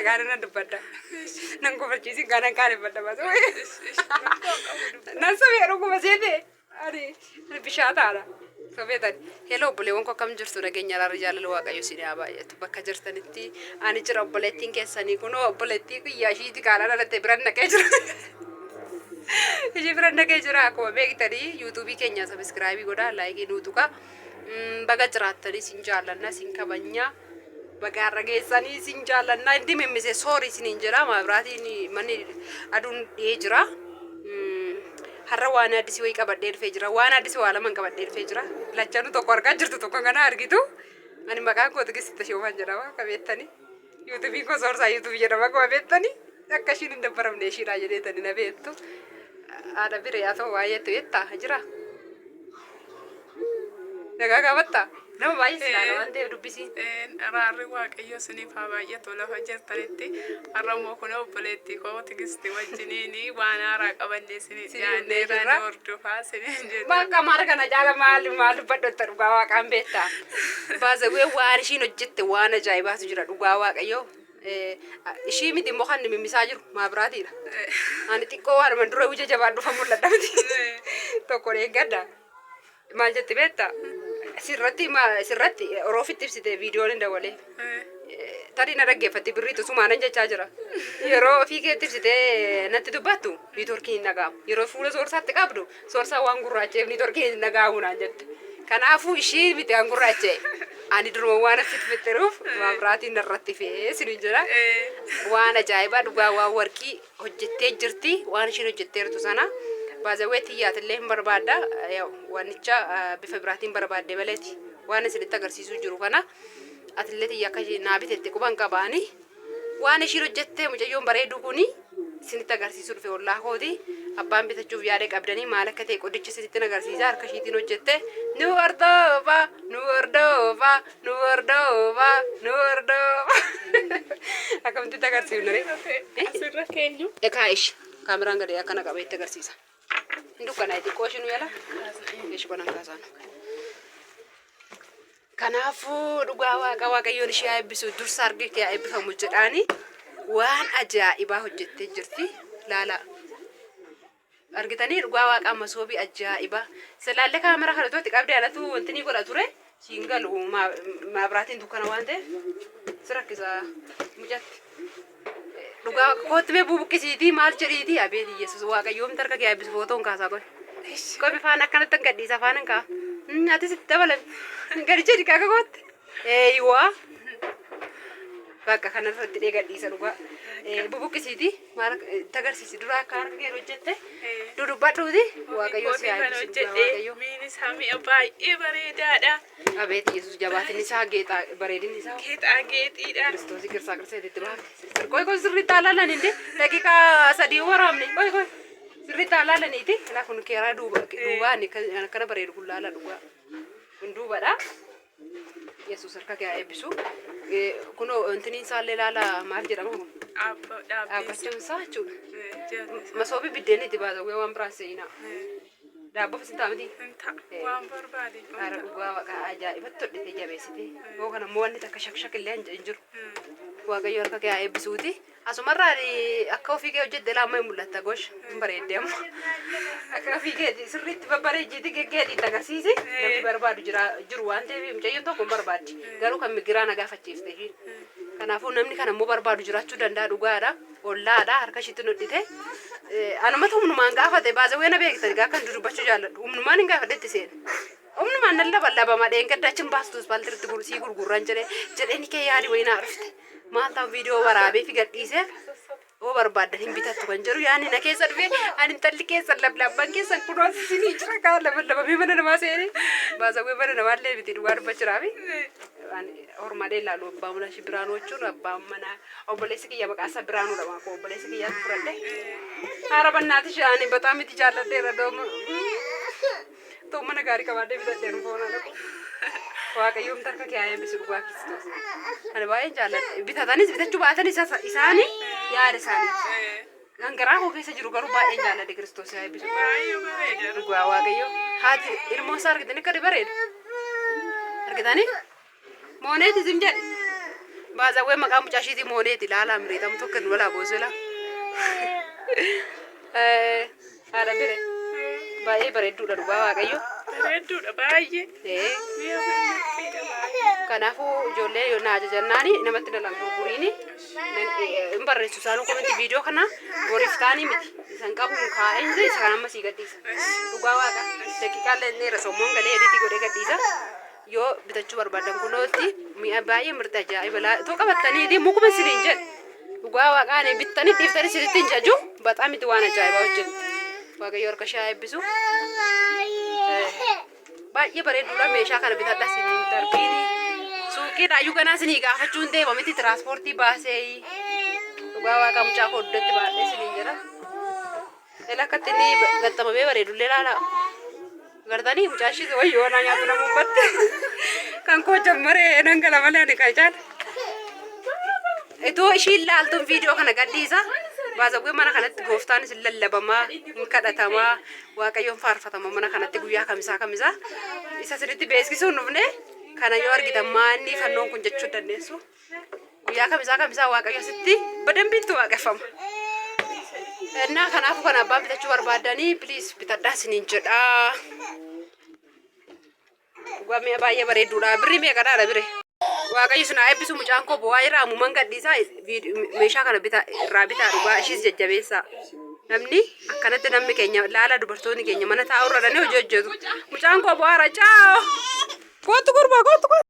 Ragaana dubbadda. Nan kofachiisi ganan kaane badda baso. Nan sabee dhuguma seete. Ari bishaataadha. Sabeetan hello obboleewwan koo kam jirtu nageenya irraa jaalala waaqayyo si baay'atu bakka jirtanitti ani jira obboleettiin keessanii kunoo obboleettii guyyaa ishiiti kaala dhalatte biran naqee jira. Ishii biran naqee jira akkuma beektanii yuutuubii keenya sabiskiraayibii godhaa laayikii nuutuqa baga jiraattanii sin jaallanna sin kabanya baga har'a geessanii sin jaallanna itti mimmise soorii siniin jira maabiraatiin manni aduun dhiyee jira. Har'a waan addisi wayii qabadhee dhufee jira. Waan addisi waa lama qabadhee dhufee jira. Lachanu tokko argaa jirtu tokko kana argitu. Ani maqaan koo Tigist Shoofan jedhama qabeettani. Yuutuubiin koo soorsaa yuutuubii jedhama qabeettani. Akka ishiin hin dabbaramne ishiidhaa jedheetani na beektu. Haadha biree haa ta'u waa'eetu jettaa jira. Nagaa qabatta. Nama baay'ee silaala waan ta'eef dubbisiin. Araarri waaqayyo siniif haa baay'atu lafa jirtanitti har'a immoo kun obboleettii koo Tigisti wajjiniini waan haaraa qabannee sinii dhiyaannee irraan hordofaa siniin jedhu. Bakka maal kana caala maal dubbadhotta dhugaa waaqaan beektaa. Baasawwee waan ishiin hojjette waan ajaa'ibaatu jira dhugaa waaqayyo. Ishii miti immoo kan mimmisaa jiru maabiraatiidha. Ani xiqqoo waan mandura wija jabaan dhufa mul'adha miti. Tokko eeggadda. Maal jetti beektaa? Sirratti oroofitti ibsite viidiyoon hin dabalee. Tarii na dhaggeeffatti birriitu sumaanan jechaa jira. Yeroo ofii keetti ibsitee natti dubbattu niitoorkiin hin dhaga'amu. Yeroo fuula soorsaatti qabdu soorsaa waan gurraacheef niitoorkiin hin dhaga'amu naan jette. Kanaafuu ishii miti waan gurraachee. Ani duruma waan asitti fixxiruuf maabiraatiin irratti fe'ee siniin jira. Waan ajaa'ibaa dhugaa waan warqii hojjettee jirti. Waan ishiin hojjetteertu sana. Baazawwee xiyyaatiillee hin barbaadda. Waanicha bifa biraatiin barbaadde maleeti. Waan isinitti agarsiisuu jiru kana atillee xiyyaa akka naa bitetti quban qabaani. Waan ishiin hojjettee mucayyoon bareedu kuni isinitti agarsiisuu dhufe ollaa kooti. Abbaan bitachuuf yaada qabdanii maal akka ta'e qodichi isinitti agarsiisa harka ishiitiin hojjette. Nu hordofaa, nu hordofaa, nu hordofaa, nu hordofaa. Akkamitti agarsiifnare? Asirra keenyu. Ekaa ishi kaameraan gadi akkana qabeetti agarsiisa. Dukkanaa itti qooshinuu yala ishi konan kaasaan. Kanaafuu dhugaa waaqayyoon ishee haa eebbisu dursa argee haa eebbifamu jedhaani waan ajaa'ibaa hojjettee jirti laala. Argitanii dhugaa waaqaa masoobii ajaa'ibaa. Salaallee kaameraa kana to'atti qabdee alatu wanti ni godha ture. Siin galu maabiraatiin dukkana waan ta'eef sirakkisaa mujatti. Dhugaa kootti bee bubuqqisiitii maal jedhiitii abeeti Yesuus waaqayyoon tarka kee eebbisu footoon kaasaa godhe. Kobi faan akkanatti gadhiisa faan hin kaa. Ati sitti dabalame gadi jedhi kaaka kootti. Eeyiwaa. Bakka kanarratti dhee gadhiisa dhugaa. Bubuqqisiitii maal agarsiisi duraa akka harka kee hojjette. Dudubbadhuuti waaqayyoo si haa eebbisu waaqayyoo. Miini isaa mi'a baay'ee bareedaadha. Abeeti Yesuus jabaatiin isaa geexaa bareedinni isaa. Geexaa geexiidha. Kiristoosii kirsaa kirseetitti baafte. Koi sirriitti ilaalan indi daqiiqaa 3 waraabne koi sirriitti ilaalan iti ilaa kun keeraa duubaan akkana bareedu kun laala dhugaa kun duubadha. Yesuus harka kee haa eebbisu. Kunoo intiniin isaallee laala maal jedhama kun? Dhaabbachuun isaa jechuudha. Masoobii biddeenitti baasawwee waan biraas seenaa. Daabboo fisintaa miti? Waan barbaade. Haara dhugaa waaqa ajaa'ibatti hodhitee jabeessite. Yoo kana immoo wanni takka shakshakillee hin jiru. Waaqayyo harka kee haa eebbisuuti. Asumarraa akka ofii kee hojjette laamma hin mul'atta gosh hin bareedde amma. Akka ofii kee sirriitti babbareejiiti geggeedhiitti agarsiisi. Namni barbaadu jiru waan ta'eef mucayyoon tokko hin barbaaddi. Garuu kan migiraa na gaafachiifte ishiin. Kanaafuu namni kana immoo barbaadu jiraachuu danda'a dhugaadha. Ollaadha harka ishiitti hodhite. Anumatu humnumaan gaafate baasawwee na beektan gaa kan dudubbachuu jaalladhu. Humnumaan hin gaafadhetti seena. Humnumaan nan laba dheengadda achiin baastus baltirti sii gurgurran jedheen kee yaadi wayinaa dhufte. Maal ta'u viidiyoo waraabee fi gadhiiseef oo barbaaddan hin bitattu kan jiru yaani na keessa dhufe ani intalli keessa lablabban keessa kunoonsisinii jira kaa labamee mana namaa seene baasawwee mana namaallee biti dhugaa dubbachiraafi. Hormaadee ilaalu abbaa mana biraanuu jechuun abbaa mana obboleessi kiyya maqaasa biraanuu dha maakoo obboleessi kiyyaatti fudhadhe. Haara bannaati shaanii bataa miti jaalladheera dooma. Mana gaarii qabaadhee bitadheeru foonaa dhaqu. Waaqayyoon tarka kee haa eebbisu dhugaa Kiristoos. Ani baay'een jaalladhe. Bitatanis bitachuu baatanis isaanii yaada isaanii. Kan garaa koo keessa jiru garuu baay'een jaalladhe Kiristoos haa eebbisu. Dhugaa waaqayyo. Haati ilmoo isaa argitanii akka bareedu. Argitanii? Mooneetis hin jedhe. Baazawwee maqaa mucaa ishiitii mooneeti ilaala amriitam tokko nu walaa boosula. Haadha bire baay'ee bareedduudha dhugaa waaqayyo. Bareedduudha baay'ee. Kanaafuu ijoollee yoo na ajajannaani namatti dhalan gurguriini hin barreessu isaanuu koomenti viidiyoo kana boriiftaanii miti isan qabuun kaa'insa isa kan amma sii gadhiisa. Dhugaa waaqa daqiiqaallee inni irra sommoon galee ediitii godhee gadhiisa. Yoo bitachuu barbaadan kunootti mi'a baay'ee mirta ajaa'iba too qabattanii mukuma isiniin jedhe dhugaa waaqaan bittanii dhiiftanii isinitti hin jaju baxaa miti waan ajaa'ibaa hojjetu waaqayyo harka ishee eebbisu baay'ee bareedduudha meeshaa kana bitadha isiniin darbiini suuqiidha iyyuu ganaa isinii gaafachuun deema miti tiraanspoortii baasee dhugaa waaqa mucaa koddatti baadhee isiniin jedha ela akkatti inni gaxxamamee bareedullee laala. Gartanii mucaa ishee wayyoo na nyaatu na mubbatte kan koo jammaree nangala malee ani qacaala. Itoo ishiin laaltuun viidiyoo kana gadhiisa baazawwee mana kanatti gooftaanis hin lallabamaa hin kadhatamaa waaqayyoon faarfatama mana kanatti guyyaa kamisaa isa sirriitti beeksisuun dhufne kana yoo argitan maanni fannoon kun jechuu dandeessu guyyaa kamisaa waaqayyo asitti badambiintu waaqeffama. Ennaa kanaafuu kan abbaan bitachuu barbaadanii please bitadhaa isiniin jedha. Dhugaa mi'a baay'ee bareedduudha. Birrii meeqadhaadha bire? Waaqayyo sinaa eebbisu mucaan koo bo'aa irraa muuman gadhiisaa meeshaa kana irraa bitaa dhugaa ishiis jajjabeessaa. Namni akkanatti namni keenya laala dubartoonni keenya mana taa'u irra dhanii hojii hojjetu. Mucaan koo bo'aara ciao. Kootu gurbaa kootu.